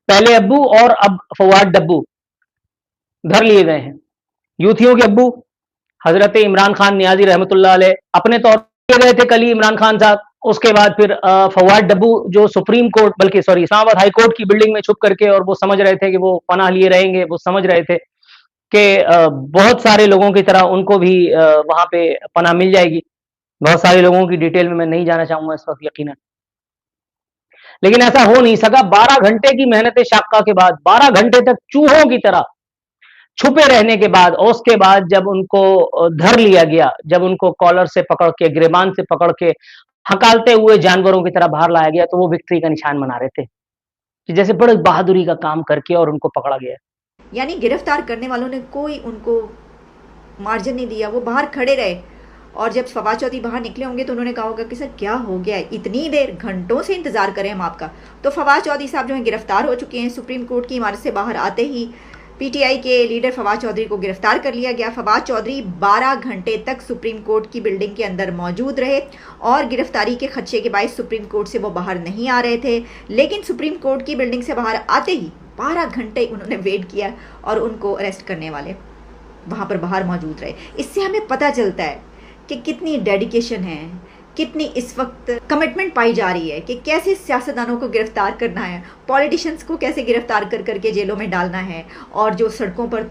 पहले अब्बू और अब फवाद डब्बू धर लिए गए हैं। यूथियों के अब्बू हजरत इमरान खान नियाजी रहमतुल्लाह अलैह अपने तौर पर गए थे कल ही इमरान खान साहब। उसके बाद फिर फवाद डब्बू जो सुप्रीम कोर्ट बल्कि सॉरी इस्लामाबाद हाई कोर्ट की बिल्डिंग में छुप करके, और वो समझ रहे थे कि वो पनाह लिए रहेंगे, वो समझ रहे थे कि बहुत सारे लोगों की तरह उनको भी वहां पे पनाह मिल जाएगी। बहुत सारे लोगों की डिटेल में मैं नहीं जाना चाहूंगा इस वक्त यकीनन, लेकिन ऐसा हो नहीं सका। 12 घंटे की मेहनत शाक्का के बाद, 12 घंटे तक चूहों की तरह छुपे रहने के बाद, और उसके बाद जब उनको धर लिया गया, जब उनको कॉलर से पकड़ के, गिरेबान से पकड़ के हकालते हुए जानवरों की तरह बाहर लाया गया, तो वो विक्ट्री का निशान मना रहे थे कि जैसे बड़ी बहादुरी का काम करके और उनको पकड़ा गया। यानी गिरफ्तार करने वालों ने कोई उनको मार्जिन नहीं दिया, वो बाहर खड़े रहे। और जब फवाद चौधरी बाहर निकले होंगे तो उन्होंने कहा होगा कि सर क्या हो गया है, इतनी देर, घंटों से इंतजार करें हम आपका। तो फवाद चौधरी साहब जो है गिरफ्तार हो चुके हैं। सुप्रीम कोर्ट की इमारत से बाहर आते ही पीटीआई के लीडर फवाद चौधरी को गिरफ्तार कर लिया गया। फवाद चौधरी 12 घंटे तक सुप्रीम कोर्ट की बिल्डिंग के अंदर मौजूद रहे और गिरफ्तारी के खदशे के बायस सुप्रीम कोर्ट से वो बाहर नहीं आ रहे थे। लेकिन सुप्रीम कोर्ट की बिल्डिंग से बाहर आते ही 12 घंटे उन्होंने वेट किया और उनको अरेस्ट करने वाले वहाँ पर बाहर मौजूद रहे। इससे हमें पता चलता है कि कितनी डेडिकेशन है, कितनी इस वक्त कमिटमेंट पाई जा रही है कि कैसे सियासतदानों को गिरफ्तार करना है, पॉलिटिशियंस को कैसे गिरफ्तार कर करके जेलों में डालना है, और जो सड़कों पर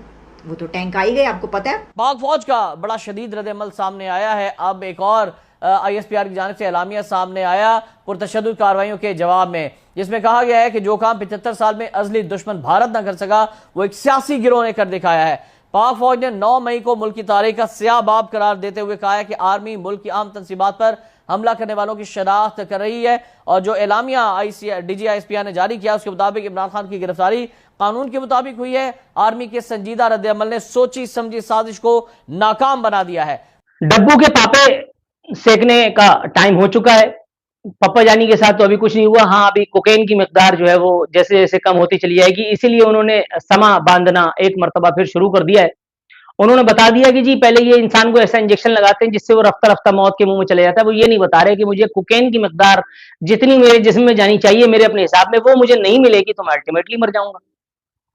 वो तो टैंक आई गए, आपको पता है। पाक फौज का बड़ा शदीद रद्द-ए-अमल सामने आया है। अब एक और ISPR की जानिब से एलामिया सामने आया पुरतशद्दुद कार्रवाइयों के जवाब में, जिसमें कहा गया है कि जो काम 75 साल में अजली दुश्मन भारत न कर सका, वो एक सियासी गिरोह ने कर दिखाया है। पाक फौज ने 9 मई को मुल्क की तारीख का स्याह बाब करार देते हुए कहा है कि आर्मी मुल्क की आम तंसीबात पर हमला करने वालों की शनाख्त कर रही है। और जो एलामिया DG ISPR ने जारी किया उसके मुताबिक इमरान खान की गिरफ्तारी कानून के मुताबिक हुई है। आर्मी के संजीदा रद्द-ए-अमल ने सोची समझी साजिश को नाकाम बना दिया है। डब्बू के पापे सेकने का टाइम हो चुका है। पप्पा जानी के साथ तो अभी कुछ नहीं हुआ। हाँ, अभी कोकेन की मिकदार जो है वो जैसे जैसे कम होती चली जाएगी, इसीलिए उन्होंने समा बांधना एक मरतबा फिर शुरू कर दिया है। उन्होंने बता दिया कि जी पहले ये इंसान को ऐसा इंजेक्शन लगाते हैं जिससे वो रफ्ता रफ्ता मौत के मुंह में चले जाता है। वो ये नहीं बता रहे कि मुझे कोकेन की मिकदार जितनी मेरे जिस्म में जानी चाहिए मेरे अपने हिसाब में, वो मुझे नहीं मिलेगी तो मैं अल्टीमेटली मर जाऊंगा।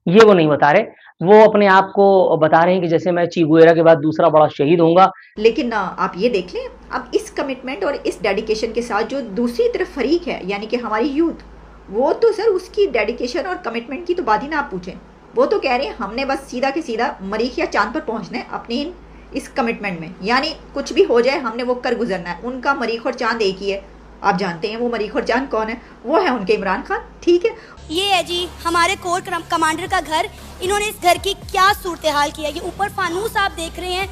ये वो नहीं बता रहे। वो अपने आप को बता रहे हैं कि जैसे मैं चीगुएरा के बाद दूसरा बड़ा शहीद होऊंगा। लेकिन आप ये देख लें, अब इस कमिटमेंट और इस डेडिकेशन के साथ जो दूसरी तरफ फरीक है यानी कि हमारी यूथ, वो तो सर उसकी डेडिकेशन और कमिटमेंट की तो बात ही ना आप पूछें। वो तो कह रहे हैं हमने बस सीधा के सीधा मरीख या चांद पर पहुंचना है अपनी इस कमिटमेंट में, यानी कुछ भी हो जाए हमने वो कर गुजरना है। उनका मरीख और चांद एक ही है। आप जानते हैं वो मरीख और चांद कौन है? वो है उनके इमरान खान। ठीक है, ये है जी हमारे कोर कमांडर का घर। इन्होंने इस घर की क्या सूरत हाल की है। ये ऊपर फानूस आप देख रहे हैं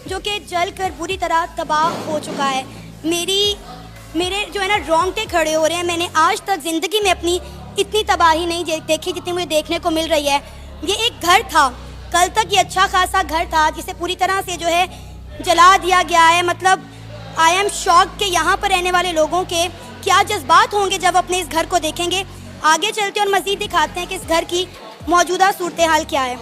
जो कि जल कर बुरी तरह तबाह हो चुका है। मेरे जो है ना रोंगटे खड़े हो रहे हैं। मैंने आज तक ज़िंदगी में अपनी इतनी तबाही नहीं देखी जितनी मुझे देखने को मिल रही है। ये एक घर था, कल तक ये अच्छा खासा घर था जिसे पूरी तरह से जो है जला दिया गया है। मतलब आई एम शॉक कि यहाँ पर रहने वाले लोगों के क्या जज्बात होंगे जब अपने इस घर को देखेंगे। आगे चलते और मज़ीद दिखाते हैं कि इस घर की मौजूदा सूरत हाल क्या है।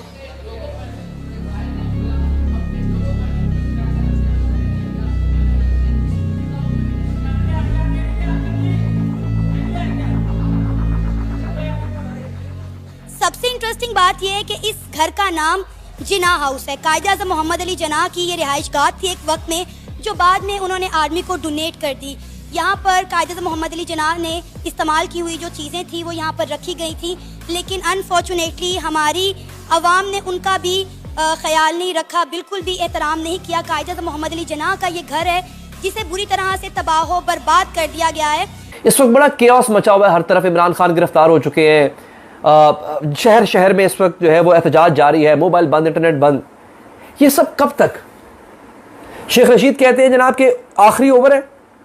सबसे इंटरेस्टिंग बात यह है कि इस घर का नाम जिन्ना हाउस है। कायद-ए-आज़म मोहम्मद अली जिन्ना की ये रिहाइशगाह थी एक वक्त में, जो बाद में उन्होंने आर्मी को डोनेट कर दी। यहाँ पर कायद-ए-आज़म मोहम्मद अली जिन्ना ने इस्तेमाल की हुई जो चीज़ें थी वो यहाँ पर रखी गई थी, लेकिन अनफॉर्चुनेटली हमारी आवाम ने उनका भी ख्याल नहीं रखा, बिल्कुल भी एहतराम नहीं किया। कायद-ए-आज़म मोहम्मद अली जिन्ना का ये घर है जिसे बुरी तरह से तबाह बर्बाद कर दिया गया है। इस वक्त बड़ा केओस मचा हुआ है हर तरफ। इमरान खान गिरफ्तार हो चुके हैं। शहर शहर में इस वक्त जो है वो एहतजाज जारी है, मोबाइल बंद, इंटरनेट बंद। ये सब कब तक? शेख रशीद कहते हैं जनाब के आखिरी ओवर है,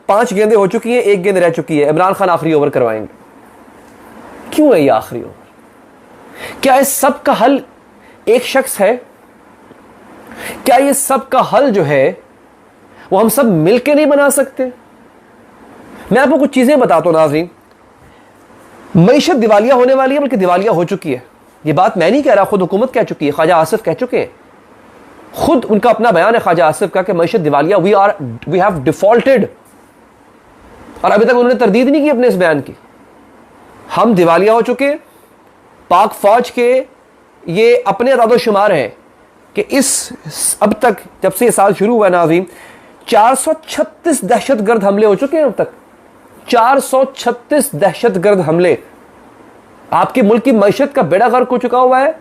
5 गेंदें हो चुकी हैं, 1 गेंद रह चुकी है, इमरान खान आखिरी ओवर करवाएंगे। क्यों है ये आखिरी ओवर? क्या इस सब का हल एक शख्स है? क्या ये सब का हल जो है वो हम सब मिलकर नहीं बना सकते? मैं आपको कुछ चीजें बताता हूं नाज़रीन। मईशत दिवालिया होने वाली है, बल्कि दिवालिया हो चुकी है। ये बात मैं नहीं कह रहा, खुद हुकूमत कह चुकी है, ख्वाजा आसिफ कह चुके हैं। खुद उनका अपना बयान है ख्वाजा आसिफ का कि मईशत दिवालिया, वी हैव डिफॉल्टेड। और अभी तक उन्होंने तरदीद नहीं की अपने इस बयान की। हम दिवालिया हो चुके हैं, पाक फौज के ये अपने दादोशुमार हैं कि इस अब तक जब से ये साल शुरू हुआ नाज़रीन 436 दहशतगर्द हमले हो चुके हैं। अब तक 436 दहशतगर्द हमले। आपके मुल्क की मईशत का बेड़ा गर्क हो चुका हुआ है।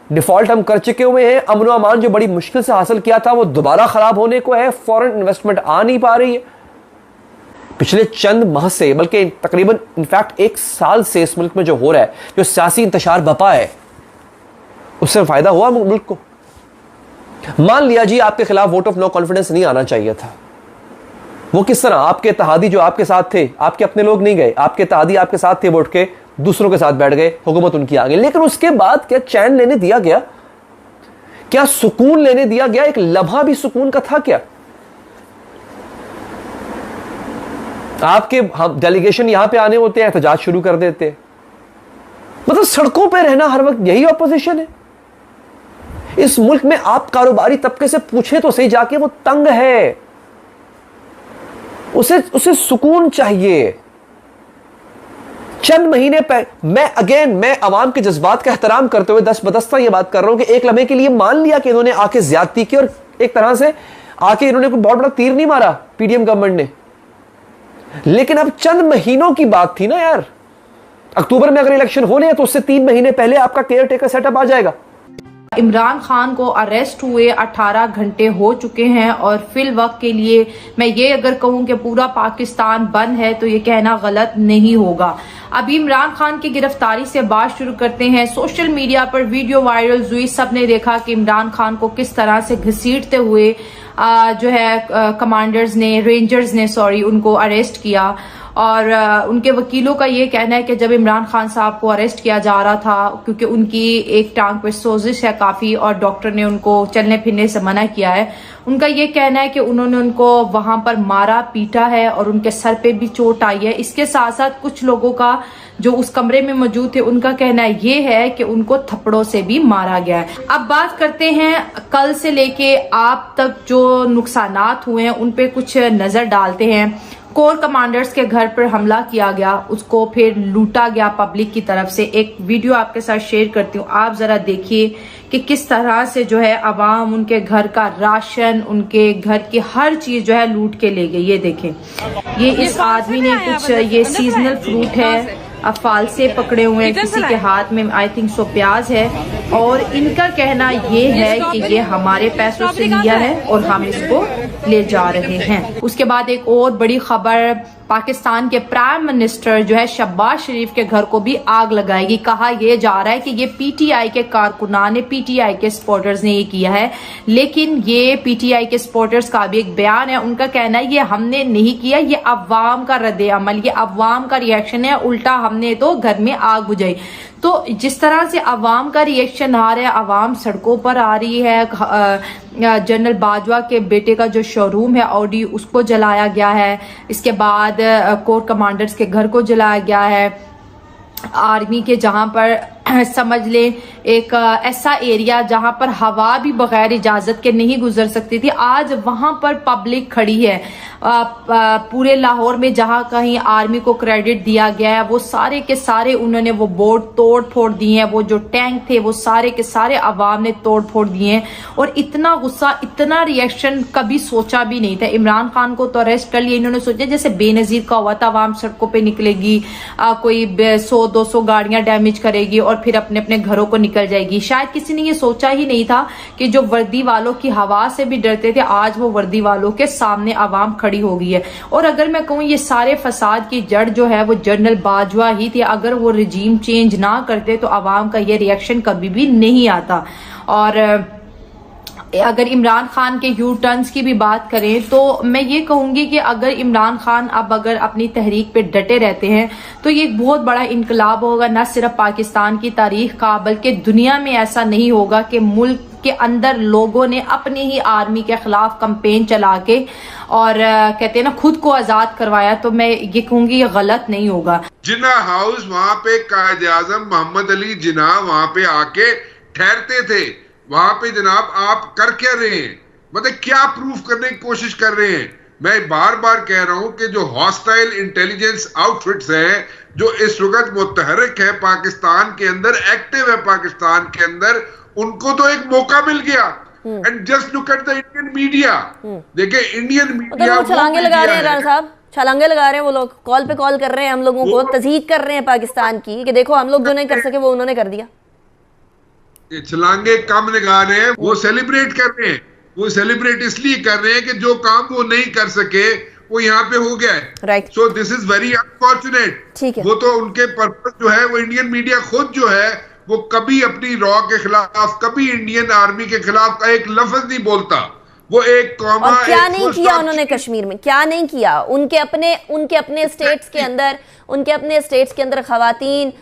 डिफॉल्ट हम कर चुके हुए हैं। अमन व अमान जो बड़ी मुश्किल से हासिल किया था वो दोबारा खराब होने को है। फॉरेन इन्वेस्टमेंट आ नहीं पा रही है। पिछले चंद माह से, बल्कि तकरीबन इनफैक्ट एक साल से इस मुल्क में जो हो रहा है, जो सियासी इंतशार बपा है, उससे फायदा हुआ मुल्क को। मान लिया जी आपके खिलाफ वोट ऑफ नो कॉन्फिडेंस नहीं आना चाहिए था। वो किस तरह? आपके इत्तेहादी जो आपके साथ थे, आपके अपने लोग नहीं गए, आपके इत्तेहादी आपके साथ थे वोट के, दूसरों के साथ बैठ गए, हुकूमत उनकी आ गई। लेकिन उसके बाद क्या चैन लेने दिया गया? क्या सुकून लेने दिया गया? एक लम्हा भी सुकून का था क्या? आपके डेलीगेशन यहां पे आने होते हैं, एहतजाज शुरू कर देते हैं। मतलब सड़कों पे रहना हर वक्त यही ऑपोजिशन है। इस मुल्क में आप कारोबारी तबके से पूछे तो सही जाके, वो तंग है, उसे सुकून चाहिए। चंद महीने मैं अवाम के जज्बात का एहतराम करते हुए दस बदस्ता ये बात कर रहा हूं कि एक लम्हे के लिए मान लिया कि इन्होंने आके ज्यादती की और एक तरह से आके इन्होंने कोई बहुत बड़ा तीर नहीं मारा पीडीएम गवर्नमेंट ने, लेकिन अब चंद महीनों की बात थी ना यार। अक्टूबर में अगर इलेक्शन हो रहे हैं तो उससे 3 महीने पहले आपका केयर टेकर सेटअप आ जाएगा। इमरान खान को अरेस्ट हुए 18 घंटे हो चुके हैं और फिल वक्त के लिए मैं ये अगर कहूं कि पूरा पाकिस्तान बंद है तो ये कहना गलत नहीं होगा। अभी इमरान खान की गिरफ्तारी से बात शुरू करते हैं। सोशल मीडिया पर वीडियो वायरल हुई, सबने देखा कि इमरान खान को किस तरह से घसीटते हुए जो है कमांडर्स ने, रेंजर्स ने उनको अरेस्ट किया। और उनके वकीलों का ये कहना है कि जब इमरान खान साहब को अरेस्ट किया जा रहा था, क्योंकि उनकी एक टांग पे सोजिश है काफी और डॉक्टर ने उनको चलने फिरने से मना किया है, उनका ये कहना है कि उन्होंने उनको वहां पर मारा पीटा है और उनके सर पे भी चोट आई है। इसके साथ साथ कुछ लोगों का जो उस कमरे में मौजूद थे उनका कहना ये है कि उनको थप्पड़ों से भी मारा गया है। अब बात करते हैं कल से लेके आप तक जो नुकसानात हुए हैं उन पे कुछ नजर डालते हैं। कोर कमांडर्स के घर पर हमला किया गया, उसको फिर लूटा गया पब्लिक की तरफ से। एक वीडियो आपके साथ शेयर करती हूँ, आप जरा देखिए कि किस तरह से जो है अवाम उनके घर का राशन, उनके घर की हर चीज जो है लूट के ले गई। ये देखें, ये इस आदमी ने कुछ ये सीजनल फ्रूट है, फालसे पकड़े हुए हैं, किसी के हाथ में आई थिंक सो प्याज है और इनका कहना ये है कि ये हमारे पैसों से लिया है और हम इसको ले जा रहे हैं। उसके बाद एक और बड़ी खबर, पाकिस्तान के प्राइम मिनिस्टर जो है शहबाज शरीफ के घर को भी आग लगाएगी। कहा यह जा रहा है कि ये पीटीआई के कारकुनान ने, पीटीआई के सपोर्टर्स ने ये किया है, लेकिन ये पीटीआई के सपोर्टर्स का भी एक बयान है, उनका कहना है ये हमने नहीं किया, ये अवाम का रद्द अमल, ये अवाम का रिएक्शन है, उल्टा हमने तो घर में आग बुझाई। तो जिस तरह से अवाम का रिएक्शन आ रहा है, अवाम सड़कों पर आ रही है। जनरल बाजवा के बेटे का जो शोरूम है ऑडी, उसको जलाया गया है। इसके बाद कोर कमांडर्स के घर को जलाया गया है। आर्मी के जहां पर समझ लें एक ऐसा एरिया जहां पर हवा भी बगैर इजाजत के नहीं गुजर सकती थी, आज वहां पर पब्लिक खड़ी है। पूरे लाहौर में जहां कहीं आर्मी को क्रेडिट दिया गया है वो सारे के सारे उन्होंने वो बोर्ड तोड़ फोड़ दिए हैं, वो जो टैंक थे वो सारे के सारे अवाम ने तोड़ फोड़ दिए हैं। और इतना गुस्सा, इतना रिएक्शन कभी सोचा भी नहीं था। इमरान खान को तो अरेस्ट कर लिया, इन्होंने सोचा जैसे बेनजीर का हुआ था, अवाम सड़कों पे निकलेगी, कोई 100-200 गाड़ियां डैमेज करेगी और फिर अपने अपने घरों को निकल जाएगी। शायद किसी ने ये सोचा ही नहीं था कि जो वर्दी वालों की हवा से भी डरते थे, आज वो वर्दी वालों के सामने अवाम खड़ी हो गई है। और अगर मैं कहूँ ये सारे फसाद की जड़ जो है वो जनरल बाजवा ही थे। अगर वो रिजीम चेंज ना करते तो अवाम का ये रिएक्शन कभी भी नहीं आता। और अगर इमरान खान के यू टर्न्स की भी बात करें तो मैं ये कहूंगी कि अगर इमरान खान अब अगर अपनी तहरीक पे डटे रहते हैं तो ये एक बहुत बड़ा इनकलाब होगा, न सिर्फ पाकिस्तान की तारीख का बल्कि दुनिया में। ऐसा नहीं होगा कि मुल्क के अंदर लोगों ने अपनी ही आर्मी के खिलाफ कैंपेन चला के और कहते हैं ना खुद को आजाद करवाया, तो मैं ये कहूंगी ये गलत नहीं होगा। जिन्ना हाउस वहां पे कायद आजम मोहम्मद अली जिन्ना वहां पे आके ठहरते थे, वहां पे जनाब आप कर क्या रहे हैं? मतलब क्या प्रूफ करने की कोशिश कर रहे हैं? मैं बार बार कह रहा हूं कि जो हॉस्टाइल इंटेलिजेंस आउटफिट्स हैं जो इस वक्त मुतहरिक है पाकिस्तान के अंदर, एक्टिव है पाकिस्तान के अंदर, उनको तो एक मौका मिल गया। And just look at the Indian media, देखिए इंडियन मीडिया छलांगे लगा रहे हैं राणा साहब, छलांगे लगा रहे हैं वो लोग, कॉल पे कॉल कर रहे हैं हम लोगों को, तज़हीक कर रहे हैं पाकिस्तान की कि देखो हम लोग जो नहीं कर सके वो उन्होंने कर दिया। छलांगे कम लगा रहे हैं, वो सेलिब्रेट कर रहे हैं। वो सेलिब्रेट इसलिए कर रहे हैं कि जो काम वो नहीं कर सके वो यहाँ पे हो गया है। Right. So this is very unfortunate. ठीक है। वो तो उनके पर्पस जो है, वो इंडियन मीडिया खुद जो है वो कभी अपनी रॉ के खिलाफ, कभी इंडियन आर्मी के खिलाफ का एक लफ्ज नहीं बोलता। वो एक कॉमा, और क्या नहीं किया उन्होंने कश्मीर में, क्या नहीं किया? उनके अपने स्टेट्स के अंदर खवातीन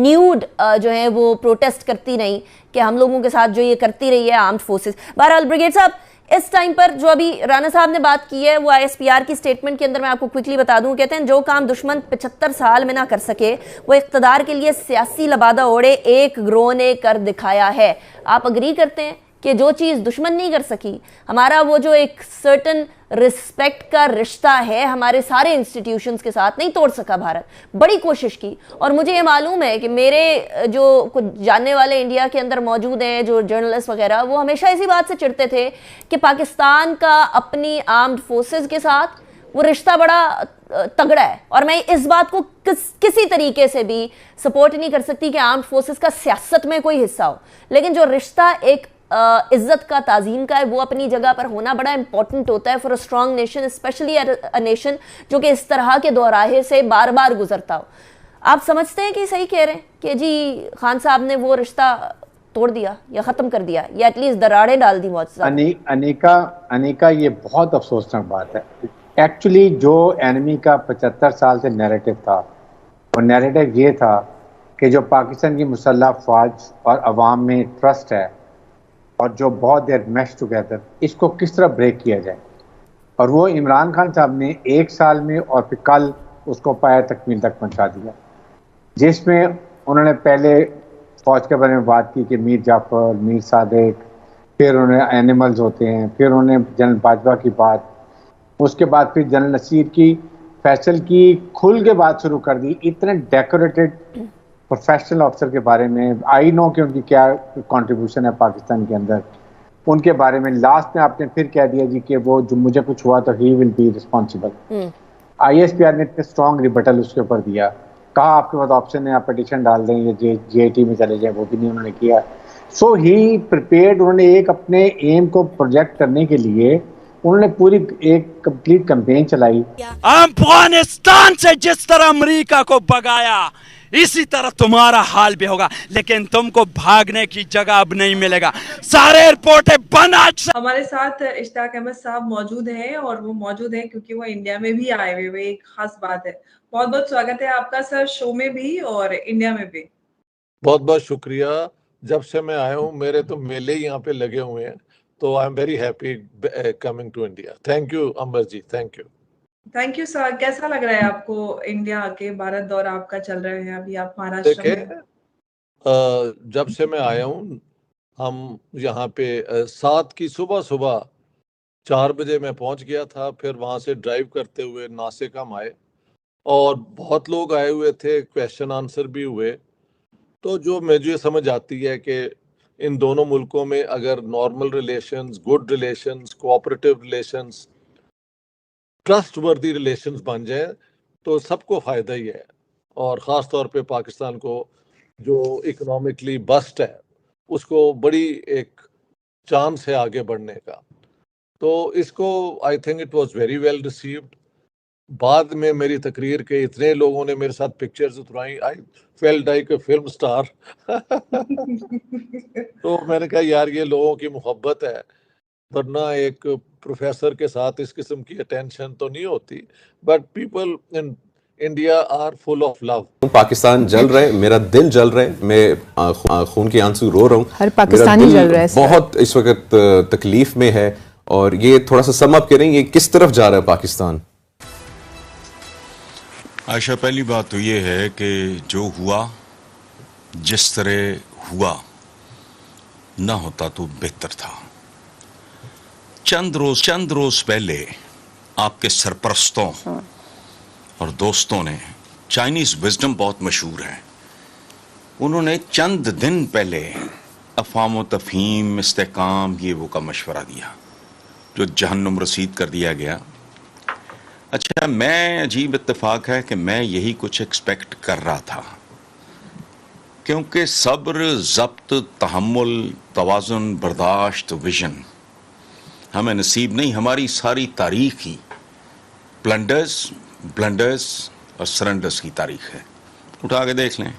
न्यूड जो है वो प्रोटेस्ट करती नहीं कि हम लोगों के साथ जो ये करती रही है आर्म्ड फोर्सेस। बहरहाल ब्रिगेड साहब, इस टाइम पर जो अभी राणा साहब ने बात की है वो ISPR की स्टेटमेंट के अंदर मैं आपको क्विकली बता दूं, कहते हैं जो काम दुश्मन 75 साल में ना कर सके वो इख्तदार के लिए सियासी लबादा ओढ़े एक ग्रोह ने कर दिखाया है। आप अग्री करते हैं कि जो चीज़ दुश्मन नहीं कर सकी, हमारा वो जो एक सर्टन रिस्पेक्ट का रिश्ता है हमारे सारे इंस्टीट्यूशंस के साथ, नहीं तोड़ सका भारत, बड़ी कोशिश की। और मुझे ये मालूम है कि मेरे जो कुछ जानने वाले इंडिया के अंदर मौजूद हैं जो जर्नलिस्ट वगैरह, वो हमेशा इसी बात से चिढ़ते थे कि पाकिस्तान का अपनी आर्म्ड फोर्सेस के साथ वो रिश्ता बड़ा तगड़ा है। और मैं इस बात को किसी तरीके से भी सपोर्ट नहीं कर सकती कि आर्म्ड फोर्सेस का सियासत में कोई हिस्सा हो, लेकिन जो रिश्ता एक इज्जत का, ताजीम का है, वो अपनी जगह पर होना बड़ा इंपॉर्टेंट होता है for a strong nation, specially a nation जो कि इस तरह के दोराहे से बार बार गुजरता हो। आप समझते हैं कि सही कह रहे हैं कि जी खान साहब ने वो रिश्ता तोड़ दिया या ख़त्म कर दिया या एटलीस्ट दरारें डाल दी? बहुत अनिका, ये बहुत अफसोसनाक बात है। एक्चुअली जो एनिमी का 75 साल से नैरेटिव था, वो नैरेटिव ये था कि जो पाकिस्तान की मुसल्लह फ़ौज और अवाम में ट्रस्ट है और जो बहुत देर मैश टुगेदर, इसको किस तरह ब्रेक किया जाए। और वो इमरान खान साहब ने 1 साल में और फिर कल उसको पाया तकमील तक पहुंचा दिया, जिसमें उन्होंने पहले फ़ौज के बारे में बात की कि मीर जाफ़र, मीर सादिक, फिर उन्होंने एनिमल्स होते हैं, फिर उन्होंने जनरल बाजवा की बात, उसके बाद फिर जनरल नसीर की, फैसल की खुल के बात शुरू कर दी। इतने डेकोरेटेड प्रोफेशनल ऑफिसर के बारे में, आई नो कि उनकी क्या कंट्रीब्यूशन है पाकिस्तान के अंदर, उनके बारे में लास्ट में आपने फिर कह दिया जी कि वो जो मुझे कुछ हुआ तो he will be responsible. ISPR ने इतने स्ट्रॉन्ग रिबटल उसके ऊपर दिया, कहा आपके पास ऑप्शन है, आप पिटिशन डाल दें या GIT में चले जाएं, वो भी नहीं उन्होंने किया। सो ही प्रिपेयर्ड, उन्होंने एक अपने एम को प्रोजेक्ट करने के लिए उन्होंने पूरी एक कंप्लीट कैंपेन चलाई। अफगानिस्तान से जिस तरह अमेरिका को भगाया, इसी तरह तुम्हारा हाल भी होगा, लेकिन तुमको भागने की जगह अब नहीं मिलेगा। सारे एयरपोर्ट बंद। आज हमारे साथ इश्ताक अहमद साहब मौजूद हैं और वो मौजूद हैं क्योंकि वो इंडिया में भी आए हुए, एक खास बात है। बहुत बहुत स्वागत है आपका सर, शो में भी और इंडिया में भी। बहुत बहुत शुक्रिया। जब से मैं आया हूँ मेरे तो मेले यहाँ पे लगे हुए हैं, तो I am very happy coming to India. Thank you Amar ji, thank you. Thank you sir. कैसा लग रहा है आपको इंडिया आके? भारत दौरा आपका चल रहा है, अभी आप महाराष्ट्र में। जब से मैं आया हूँ, हम यहाँ पे 7 की सुबह 4 बजे मैं पहुँच गया था, फिर वहाँ से ड्राइव करते हुए नासिक हम आए और बहुत लोग आए हुए थे, क्वेश्चन आंसर भी हुए। तो जो मुझे समझ आती है कि इन दोनों मुल्कों में अगर normal relations, good relations, cooperative relations, trustworthy relations बन जाए तो सबको फ़ायदा ही है। और ख़ास तौर पे पाकिस्तान को जो इकोनॉमिकली बस्ट है, उसको बड़ी एक चांस है आगे बढ़ने का। तो इसको I think it was very well received. बाद में मेरी तकरीर के इतने लोगों ने मेरे साथ पिक्चर्स उतरवाई, I felt like a film star. तो मैंने कहा यार ये लोगों की मोहब्बत है, वरना एक प्रोफेसर के साथ इस किस्म की अटेंशन तो नहीं होती। But people in India are full of love. Pakistan जल रहे, मेरा दिल जल रहा है, मैं खून के आंसू रो रहा हूँ, हर पाकिस्तानी जल रहा है, बहुत इस वक्त तकलीफ में है। और ये थोड़ा सा सम अप करें, ये किस तरफ जा रहा है पाकिस्तान? आयशा, पहली बात तो ये है कि जो हुआ, जिस तरह हुआ, ना होता तो बेहतर था। चंद रोज पहले आपके सरपरस्तों और दोस्तों ने चाइनीज विजडम बहुत मशहूर है। उन्होंने चंद दिन पहले अफ़ाम तफ़हीम, इस्तेकाम, ये वो का मशवरा दिया जो जहन्नुम रसीद कर दिया गया। अच्छा, मैं अजीब इत्तेफाक है कि मैं यही कुछ एक्सपेक्ट कर रहा था, क्योंकि सब्र, ज़ब्त, तहम्मुल, तवाज़ुन, बर्दाश्त, विजन हमें नसीब नहीं। हमारी सारी तारीख ही ब्लंडर्स और सरेंडर्स की तारीख है। उठा के देख लें,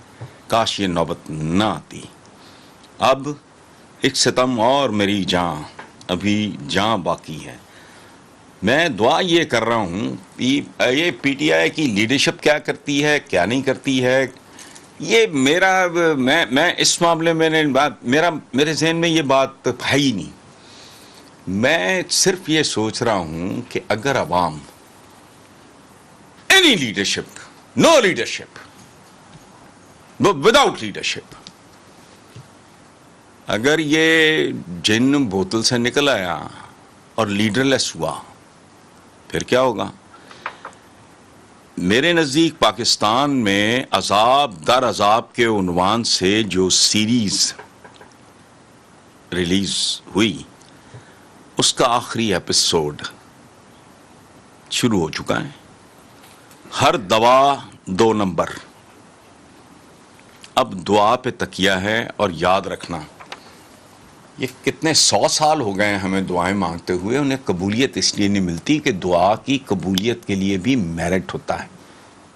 काश ये नौबत ना आती। अब एक सितम और मेरी जान, अभी जान बाकी है। मैं दुआ ये कर रहा हूँ कि ये पीटीआई की लीडरशिप क्या करती है, क्या नहीं करती है, ये मैं इस मामले में मेरे जहन में ये बात है ही नहीं। मैं सिर्फ ये सोच रहा हूँ कि अगर अवाम any leadership, no leadership, without leadership, अगर ये जिन बोतल से निकल आया और लीडरलेस हुआ, फिर क्या होगा? मेरे नज़दीक पाकिस्तान में अजाब दर अजाब के उन्वान से जो सीरीज रिलीज हुई, उसका आखिरी एपिसोड शुरू हो चुका है। हर दवा 2 नंबर। अब दुआ पे तकिया है। और याद रखना, ये कितने 100 साल हो गए हैं हमें दुआएं मांगते हुए, उन्हें कबूलियत इसलिए नहीं मिलती कि दुआ की कबूलियत के लिए भी मेरिट होता है,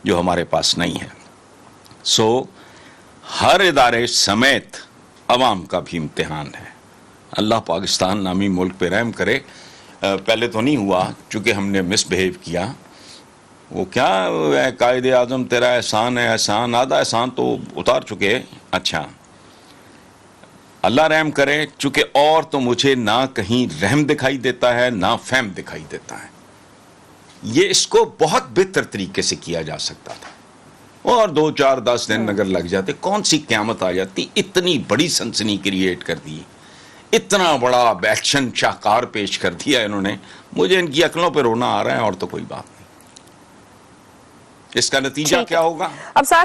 जो हमारे पास नहीं है। सो हर इदारे समेत अवाम का भी इम्तिहान है। अल्लाह पाकिस्तान नामी मुल्क पे रहम करे। पहले तो नहीं हुआ चूँकि हमने मिसबिहेव किया। वो क्या कायदे आज़म तेरा एहसान है, एहसान आधा एहसान तो उतार चुके। अच्छा, अल्लाह रहम करे, चूँकि और तो मुझे ना कहीं रहम दिखाई देता है ना फहम दिखाई देता है। ये इसको बहुत बेहतर तरीके से किया जा सकता था, और 2, 4, 10 दिन अगर लग जाते, कौन सी क़यामत आ जाती। इतनी बड़ी सनसनी क्रिएट कर दी, इतना बड़ा एक्शन शाहकार पेश कर दिया इन्होंने। मुझे इनकी अकलों पे रोना आ रहा है, और तो कोई बात नहीं। इसका नतीजा क्या होगा? अब